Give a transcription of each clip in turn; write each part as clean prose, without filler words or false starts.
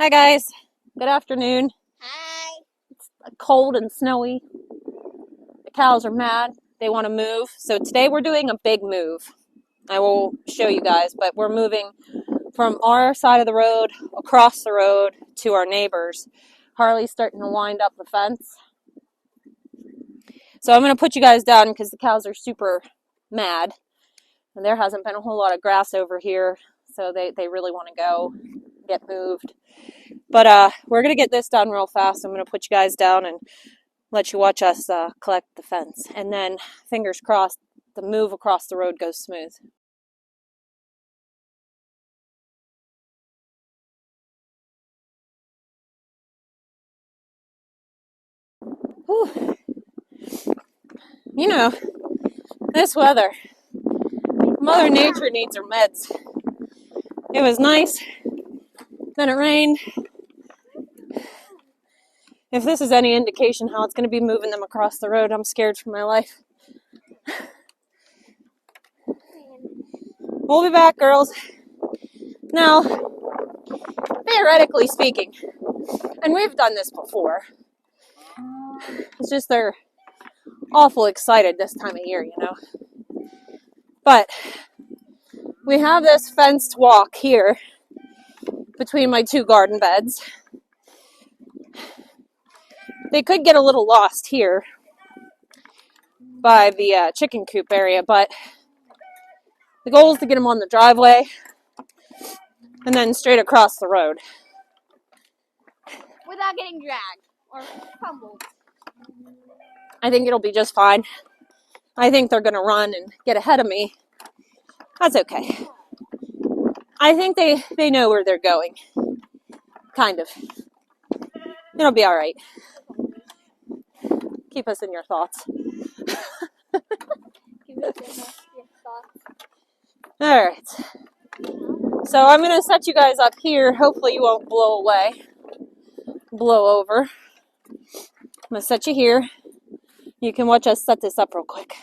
Hi guys, good afternoon. Hi. It's cold and snowy. The cows are mad. They want to move. So today we're doing a big move. I will show you guys, but we're moving from our side of the road across the road to our neighbors. Harley's starting to wind up the fence. So I'm going to put you guys down because the cows are super mad. And there hasn't been a whole lot of grass over here. So they really want to go get moved. But we're going to get this done real fast. I'm going to put you guys down and let you watch us collect the fence. And then, fingers crossed, the move across the road goes smooth. Whew. You know, this weather, Mother Nature needs her meds. It was nice, then it rained. If this is any indication how it's going to be moving them across the road, I'm scared for my life. We'll be back, girls. Now, theoretically speaking, and we've done this before, it's just they're awful excited this time of year, you know. But we have this fenced walk here between my two garden beds. They could get a little lost here by the chicken coop area, but the goal is to get them on the driveway and then straight across the road. Without getting dragged or fumbled. I think it'll be just fine. I think they're going to run and get ahead of me. That's okay. I think they know where they're going. Kind of. It'll be all right. Keep us in your thoughts. All right. So I'm going to set you guys up here. Hopefully you won't blow over. I'm going to set you here. You can watch us set this up real quick.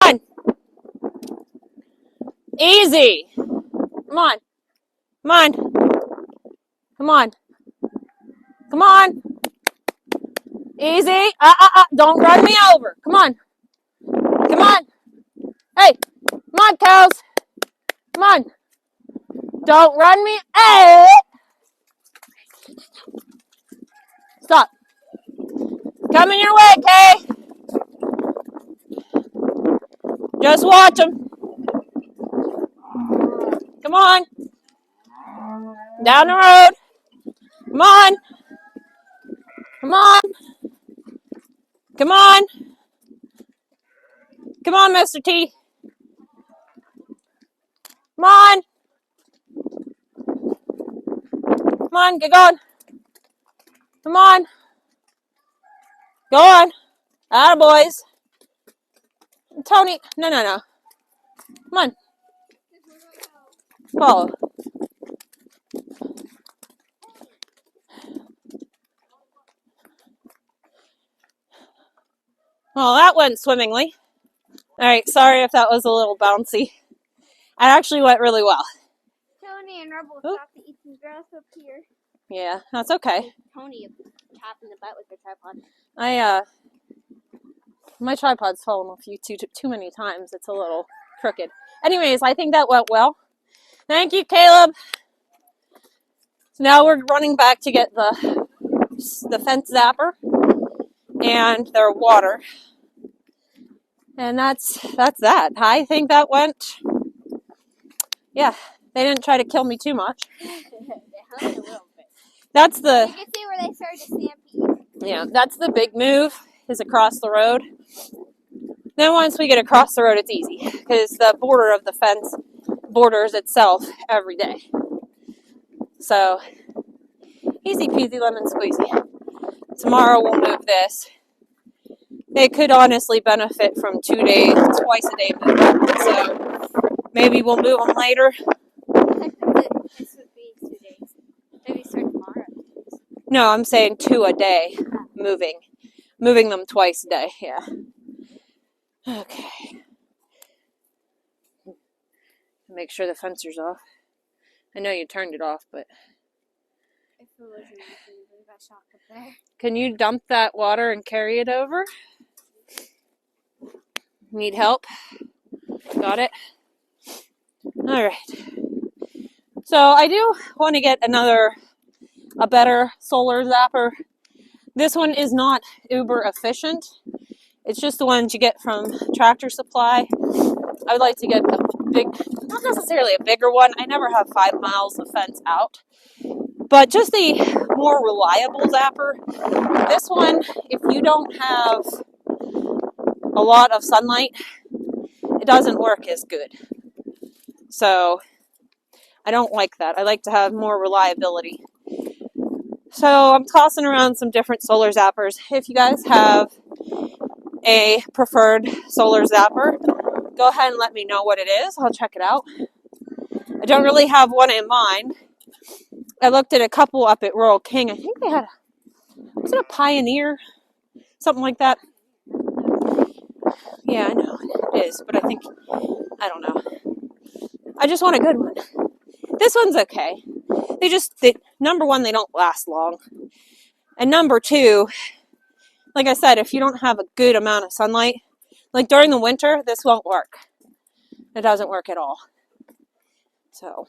Come on. Easy. Come on. Come on. Come on. Come on. Easy. Don't run me over. Come on. Come on. Hey. Come on, cows. Come on. Don't run me. Hey. Stop. Coming your way, Kay. Just watch them. Come on. Down the road. Come on. Come on. Come on. Come on, Mr. T. Come on. Come on, get going. Come on. Go on. Attaboys. Tony, no. Come on. Follow. Well, that went swimmingly. All right, sorry if that was a little bouncy. It actually went really well. Tony and Rebel stopped to eat some grass up here. Yeah, that's okay. Tony tapping the butt with her tripod. My tripod's fallen off too many times. It's a little crooked. Anyways, I think that went well. Thank you, Caleb. So now we're running back to get the fence zapper and their water. And that's that. I think that went, yeah, they didn't try to kill me too much. They hung a little bit. That's the... You can see where they started to stampede. Yeah, that's the big move, is across the road. Then once we get across the road, it's easy, because the border of the fence borders itself every day. So, easy peasy lemon squeezy. Tomorrow we'll move this. They could honestly benefit from twice a day movement, so maybe we'll move them later. This would be 2 days. Maybe start tomorrow. No, I'm saying 2 a day, moving them twice a day. Yeah. Okay. Make sure the fencer's off. I know you turned it off, but If it wasn't open, we got shock up there. can you dump that water and carry it over? Need help? Got it? All right. So I do want to get a better solar zapper. This one is not uber efficient. It's just the ones you get from Tractor Supply. I would like to get a big, not necessarily a bigger one. I never have 5 miles of fence out, but just the more reliable zapper. This one, if you don't have a lot of sunlight, it doesn't work as good. So I don't like that. I like to have more reliability. So I'm tossing around some different solar zappers. If you guys have a preferred solar zapper, go ahead and let me know what it is. I'll check it out. I don't really have one in mind. I looked at a couple up at Rural King. I think they had, was it a Pioneer? Something like that. Yeah, I know it is, but I don't know. I just want a good one. This one's okay. Number one, they don't last long. And number two, like I said, if you don't have a good amount of sunlight, like during the winter, this won't work. It doesn't work at all. So,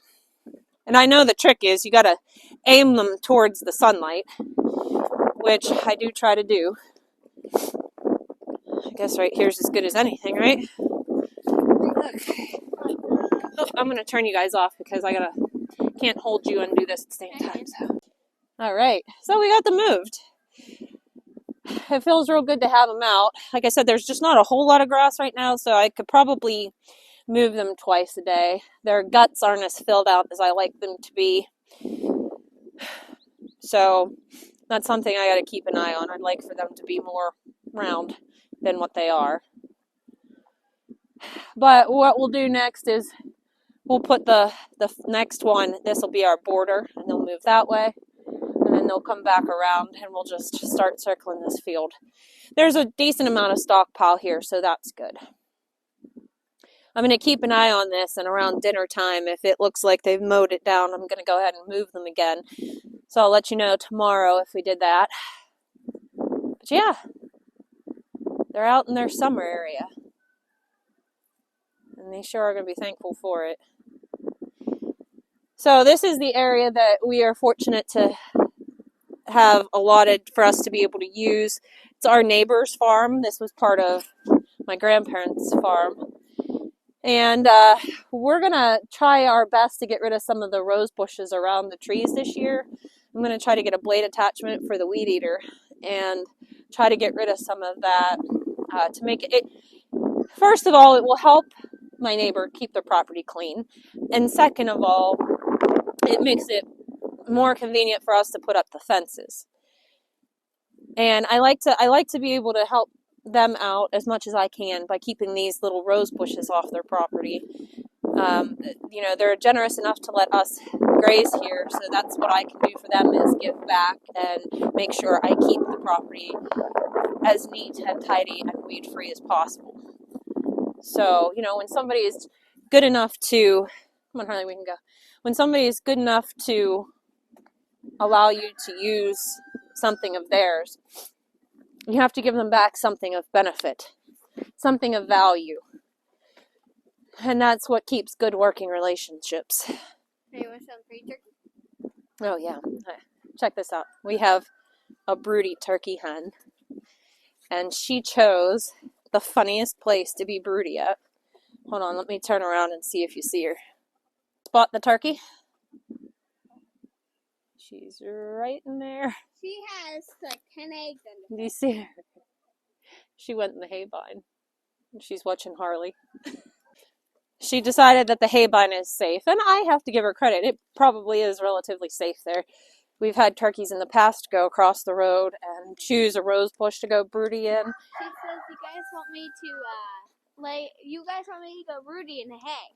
and I know the trick is you got to aim them towards the sunlight, which I do try to do. I guess right here's as good as anything, right? Okay. Oh, I'm going to turn you guys off because can't hold you and do this at the same time. So. All right, so we got them moved. It feels real good to have them out. Like I said, there's just not a whole lot of grass right now, so I could probably move them twice a day. Their guts aren't as filled out as I like them to be. So that's something I got to keep an eye on. I'd like for them to be more round than what they are. But what we'll do next is we'll put the next one, this will be our border, and they'll move that way. And then they'll come back around and we'll just start circling this field. There's a decent amount of stockpile here, so that's good. I'm going to keep an eye on this, and around dinner time, if it looks like they've mowed it down, I'm going to go ahead and move them again. So I'll let you know tomorrow if we did that. But yeah, they're out in their summer area. And they sure are going to be thankful for it. So this is the area that we are fortunate to have allotted for us to be able to use. It's our neighbor's farm. This was part of my grandparents' farm. And we're going to try our best to get rid of some of the rose bushes around the trees this year. I'm going to try to get a blade attachment for the weed eater and try to get rid of some of that to make it. First of all, it will help my neighbor keep their property clean. And second of all, it makes it more convenient for us to put up the fences. And I like to be able to help them out as much as I can by keeping these little rose bushes off their property. You know, they're generous enough to let us graze here, so that's what I can do for them is give back and make sure I keep the property as neat and tidy and weed free as possible. So, you know, when somebody is good enough to, come on Harley, we can go. When somebody is good enough to allow you to use something of theirs, you have to give them back something of benefit, something of value. And that's what keeps good working relationships. Hey, you want some free turkey? Oh, yeah. Check this out. We have a broody turkey hen, and she chose the funniest place to be broody at. Hold on, let me turn around and see if you see her. Spot the turkey? She's right in there. She has like 10 eggs under her. Do you see her? She went in the haybine. She's watching Harley. She decided that the haybine is safe, and I have to give her credit. It probably is relatively safe there. We've had turkeys in the past go across the road and choose a rose bush to go broody in. She says, you guys want me to broody in the hay.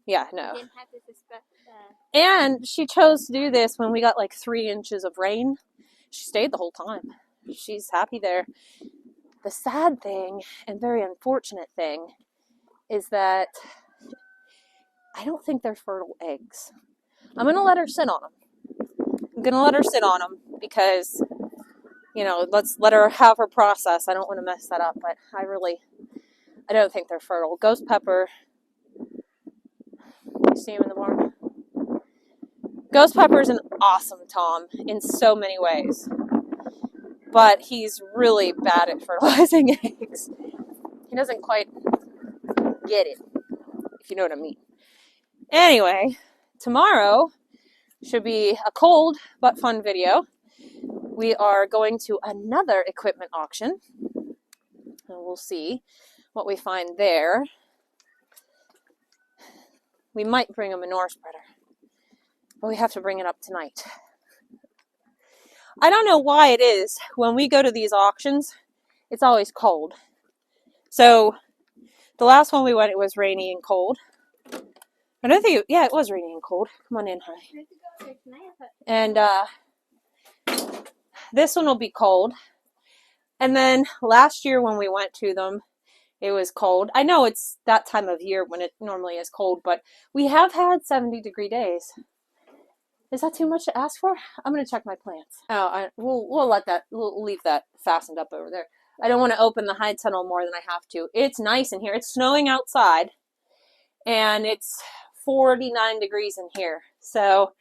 Yeah, no. Didn't have to suspect that. And she chose to do this when we got like 3 inches of rain. She stayed the whole time. She's happy there. The sad thing and very unfortunate thing is that I don't think they're fertile eggs. I'm going to let her sit on them. I'm going to let her sit on them because, you know, let's let her have her process. I don't want to mess that up, but I don't think they're fertile. Ghost pepper. You see him in the barn? Ghost pepper is an awesome Tom in so many ways, but he's really bad at fertilizing eggs. He doesn't quite get it, if you know what I mean. Anyway, tomorrow should be a cold but fun video. We are going to another equipment auction, and we'll see what we find there. We might bring a manure spreader, but we have to bring it up tonight. I don't know why it is when we go to these auctions, it's always cold. So the last one we went, it was rainy and cold. I don't think, it was rainy and cold. Come on in, honey. And this one will be cold. And then last year when we went to them, it was cold. I know it's that time of year when it normally is cold, but we have had 70-degree days. Is that too much to ask for? I'm going to check my plants. Oh, we'll leave that fastened up over there. I don't want to open the high tunnel more than I have to. It's nice in here. It's snowing outside, and it's 49 degrees in here. So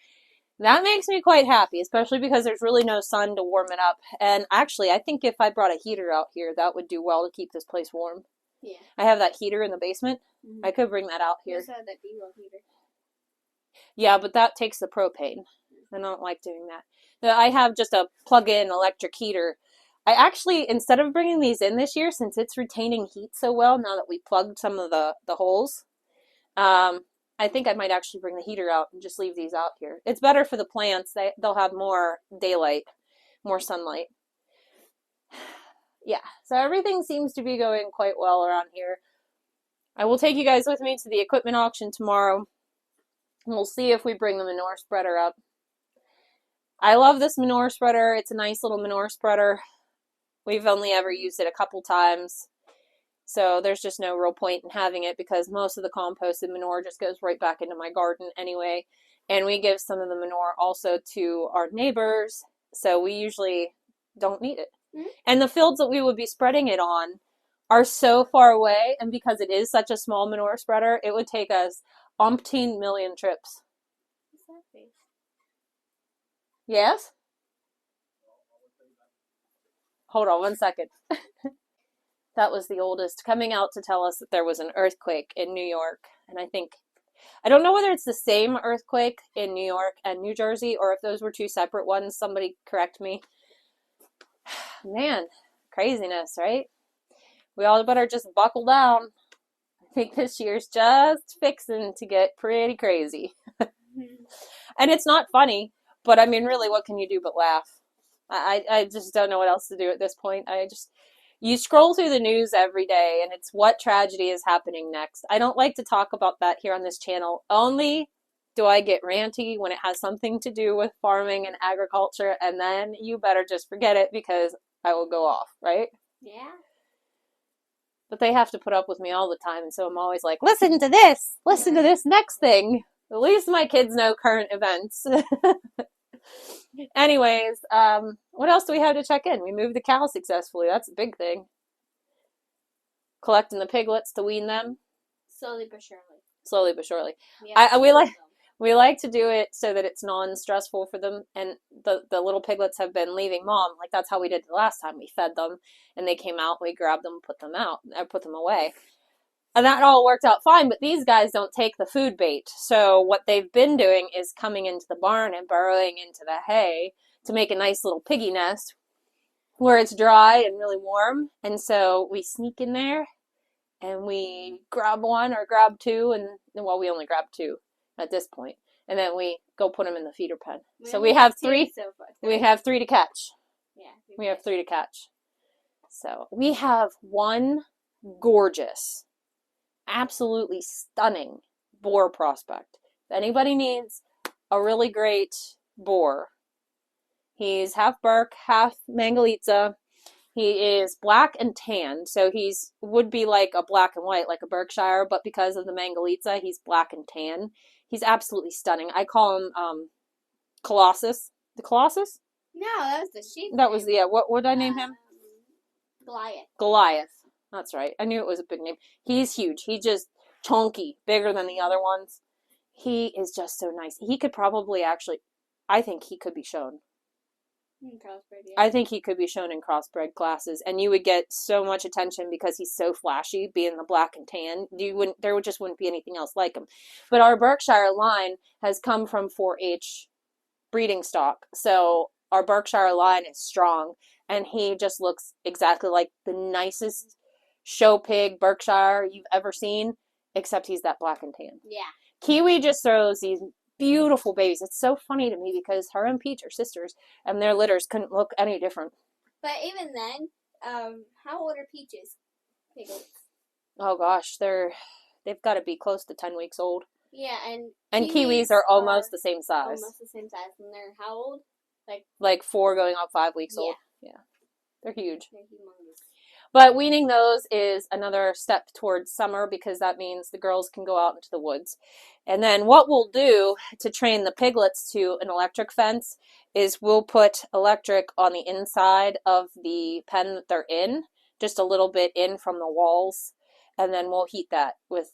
that makes me quite happy, especially because there's really no sun to warm it up. And actually, I think if I brought a heater out here, that would do well to keep this place warm. Yeah. I have that heater in the basement. I could bring that out here. You also have that B-well heater. Yeah, but that takes the propane. I don't like doing that. I have just a plug-in electric heater. I actually, instead of bringing these in this year, since it's retaining heat so well now that we plugged some of the holes, I think I might actually bring the heater out and just leave these out here. It's better for the plants. They'll have more daylight, more sunlight. Yeah, so everything seems to be going quite well around here. I will take you guys with me to the equipment auction tomorrow. And we'll see if we bring the manure spreader up. I love this manure spreader. It's a nice little manure spreader. We've only ever used it a couple times. So there's just no real point in having it because most of the composted manure just goes right back into my garden anyway. And we give some of the manure also to our neighbors. So we usually don't need it. Mm-hmm. And the fields that we would be spreading it on are so far away. And because it is such a small manure spreader, it would take us umpteen million trips. Exactly. Yes? Hold on 1 second. That was the oldest coming out to tell us that there was an earthquake in New York. And I don't know whether it's the same earthquake in New York and New Jersey or if those were two separate ones. Somebody correct me. Man, craziness, right? We all better just buckle down. I think this year's just fixing to get pretty crazy. And it's not funny, but I mean, really, what can you do but laugh? I just don't know what else to do at this point. You scroll through the news every day, and it's what tragedy is happening next. I don't like to talk about that here on this channel. Only do I get ranty when it has something to do with farming and agriculture, and then you better just forget it because I will go off, right? Yeah. But they have to put up with me all the time, and so I'm always like, listen to this next thing. At least my kids know current events. Anyways, what else do we have to check in? We moved the cow successfully. That's a big thing. Collecting the piglets to wean them. Slowly but surely. Slowly but surely. Yeah, we like to do it so that it's non-stressful for them. And the little piglets have been leaving mom. Like that's how we did the last time. We fed them, and they came out. We grabbed them, put them away. And that all worked out fine, but these guys don't take the food bait. So what they've been doing is coming into the barn and burrowing into the hay to make a nice little piggy nest where it's dry and really warm. And so we sneak in there and we grab one or grab two, and well, we only grab two at this point. And then we go put them in the feeder pen. So we have three. We have three to catch. Yeah. We have three to catch. So we have one gorgeous, absolutely stunning boar prospect. If anybody needs a really great boar, he's half Burke, half Mangalitsa. He is black and tan, so he's would be like a black and white, like a Berkshire, but because of the Mangalitsa, he's black and tan. He's absolutely stunning. I call him Colossus. The Colossus? No, that was the sheep. That was the, what would I name him? Goliath. Goliath. That's right. I knew it was a big name. He's huge. He's just chunky, bigger than the other ones. He is just so nice. He could probably actually, I think he could be shown. Crossbred, yeah. I think he could be shown in crossbred classes, and you would get so much attention because he's so flashy, being the black and tan. There just wouldn't be anything else like him. But our Berkshire line has come from 4-H breeding stock, so our Berkshire line is strong, and he just looks exactly like the nicest show pig Berkshire you've ever seen, except he's that black and tan. Yeah. Kiwi just throws these beautiful babies. It's so funny to me because her and Peach are sisters, and their litters couldn't look any different. But even then, how old are Peach's piglets? Oh gosh, they've got to be close to 10 weeks old. Yeah, and Kiwis are almost the same size. Almost the same size, and they're how old? Like 4 going on 5 weeks old. Yeah, they're huge. They're humongous. But weaning those is another step towards summer because that means the girls can go out into the woods. And then what we'll do to train the piglets to an electric fence is we'll put electric on the inside of the pen that they're in, just a little bit in from the walls, and then we'll heat that with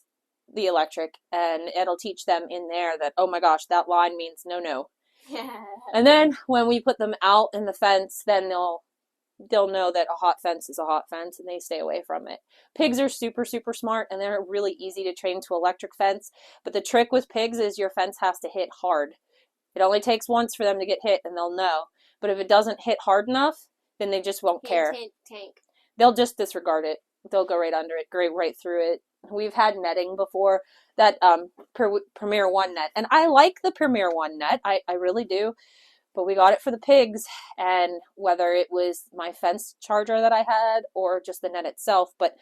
the electric, and it'll teach them in there that, oh my gosh, that line means no. And then when we put them out in the fence, then they'll know that a hot fence is a hot fence, and they stay away from it. Pigs are super, super smart, and they're really easy to train to electric fence. But the trick with pigs is your fence has to hit hard. It only takes once for them to get hit, and they'll know. But if it doesn't hit hard enough, then they just won't care. Tank. They'll just disregard it. They'll go right under it, go right through it. We've had netting before, that Premier 1 net. And I like the Premier 1 net. I really do. But we got it for the pigs, and whether it was my fence charger that I had or just the net itself, but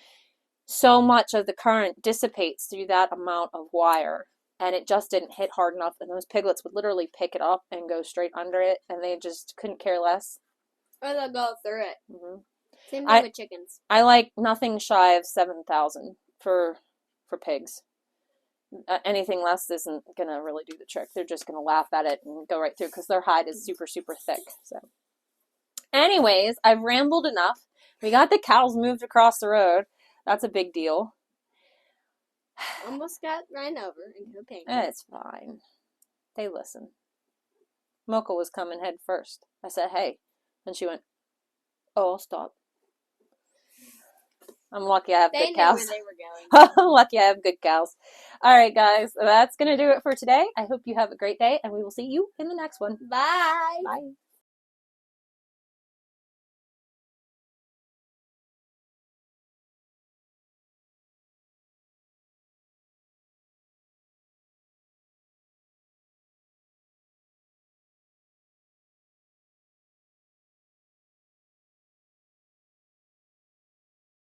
so much of the current dissipates through that amount of wire, and it just didn't hit hard enough, and those piglets would literally pick it up and go straight under it, and they just couldn't care less. Or they'll go through it. Mm-hmm. Same thing with chickens. I like nothing shy of 7,000 for pigs. Anything less isn't going to really do the trick. They're just going to laugh at it and go right through because their hide is super, super thick. So, anyways, I've rambled enough. We got the cows moved across the road. That's a big deal. Almost got ran over in Copenhagen. It's fine. They listen. Mocha was coming head first. I said, hey. And she went, oh, I'll stop. I'm lucky I have good cows. They knew where they were going. I'm lucky I have good cows. All right, guys. That's going to do it for today. I hope you have a great day, and we will see you in the next one. Bye. Bye.